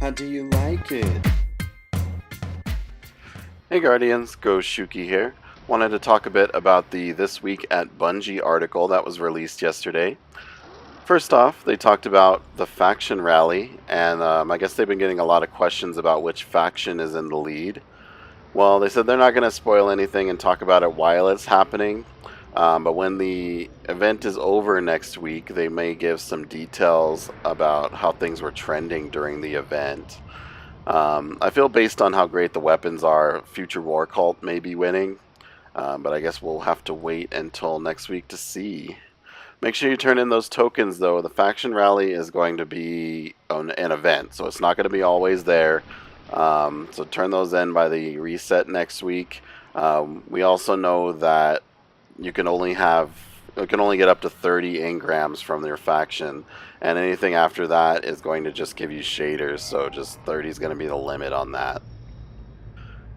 How do you like it? Hey Guardians, Ghost Shuki here. Wanted to talk a bit about the This Week at Bungie article that was released yesterday. First off, they talked about the faction rally, and I guess they've been getting a lot of questions about which faction is in the lead. Well, they said they're not going to spoil anything and talk about it while it's happening, but when the event is over next week, they may give some details about how things were trending during the event. I feel based on how great the weapons are, Future War Cult may be winning, but I guess we'll have to wait until next week to see. Make sure you turn in those tokens, though. The faction rally is going to be an event, so it's not going to be always there. So turn those in by the reset next week. We also know that you can only get up to 30 engrams from your faction, and anything after that is going to just give you shaders, so just 30 is going to be the limit on that.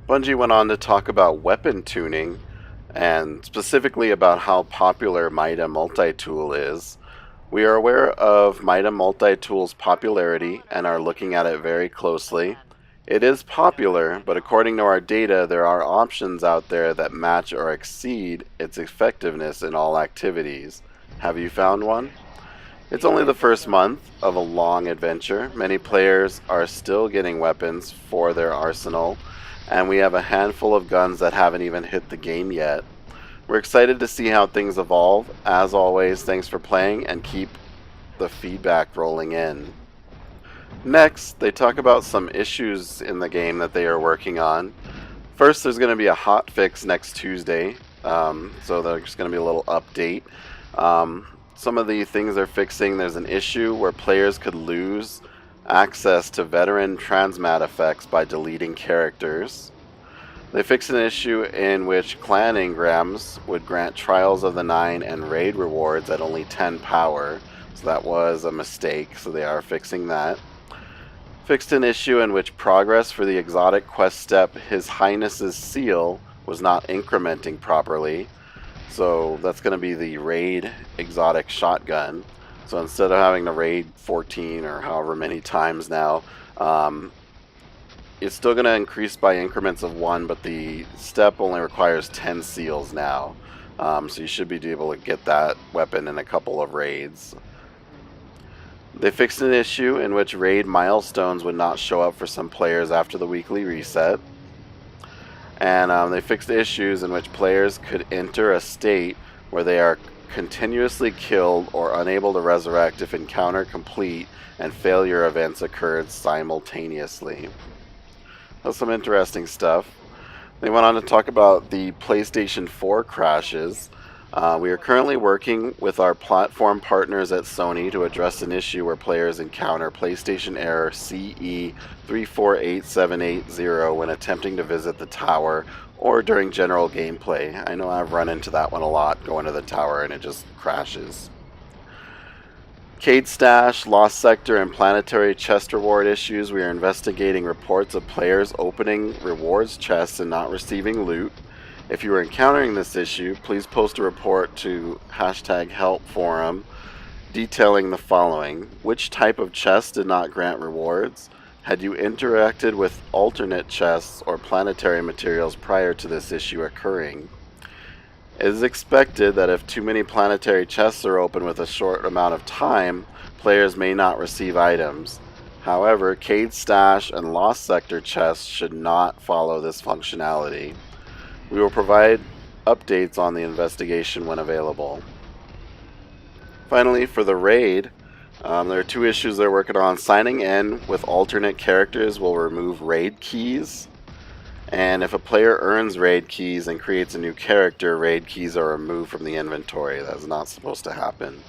Bungie went on to talk about weapon tuning, and specifically about how popular Mida Multi-Tool is. We are aware of Mida Multi-Tool's popularity and are looking at it very closely. It is popular, but according to our data, there are options out there that match or exceed its effectiveness in all activities. Have you found one? It's only the first month of a long adventure. Many players are still getting weapons for their arsenal, and we have a handful of guns that haven't even hit the game yet. We're excited to see how things evolve. As always, thanks for playing and keep the feedback rolling in. Next, they talk about some issues in the game that they are working on. First, there's going to be a hot fix next Tuesday, so there's going to be a little update. Some of the things they're fixing, there's an issue where players could lose access to veteran transmat effects by deleting characters. They fixed an issue in which clan engrams would grant Trials of the Nine and raid rewards at only 10 power, so that was a mistake, so they are fixing that. Fixed an issue in which progress for the exotic quest step His Highness's Seal was not incrementing properly, so that's going to be the raid exotic shotgun. So instead of having to raid 14 or however many times now, it's still going to increase by increments of 1, but the step only requires 10 seals now. So you should be able to get that weapon in a couple of raids. They fixed an issue in which raid milestones would not show up for some players after the weekly reset. And they fixed issues in which players could enter a state where they are continuously killed or unable to resurrect if encounter complete and failure events occurred simultaneously. That's some interesting stuff. They went on to talk about the PlayStation 4 crashes. We are currently working with our platform partners at Sony to address an issue where players encounter PlayStation error CE 348780 when attempting to visit the tower or during general gameplay. I know I've run into that one a lot, going to the tower and it just crashes. Cade Stash, Lost Sector, and Planetary Chest Reward issues. We are investigating reports of players opening rewards chests and not receiving loot. If you are encountering this issue, please post a report to #helpforum detailing the following. Which type of chest did not grant rewards? Had you interacted with alternate chests or planetary materials prior to this issue occurring? It is expected that if too many planetary chests are open with a short amount of time, players may not receive items. However, Cade Stash and Lost Sector chests should not follow this functionality. We will provide updates on the investigation when available. Finally, for the raid, there are two issues they're working on. Signing in with alternate characters will remove raid keys. And if a player earns raid keys and creates a new character, raid keys are removed from the inventory. That's not supposed to happen.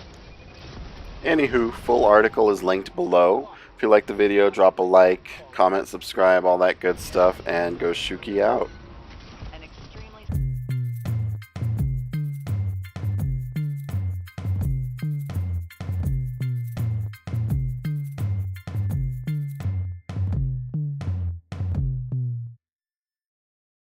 Anywho, full article is linked below. If you like the video, drop a like, comment, subscribe, all that good stuff, and go Shuki out.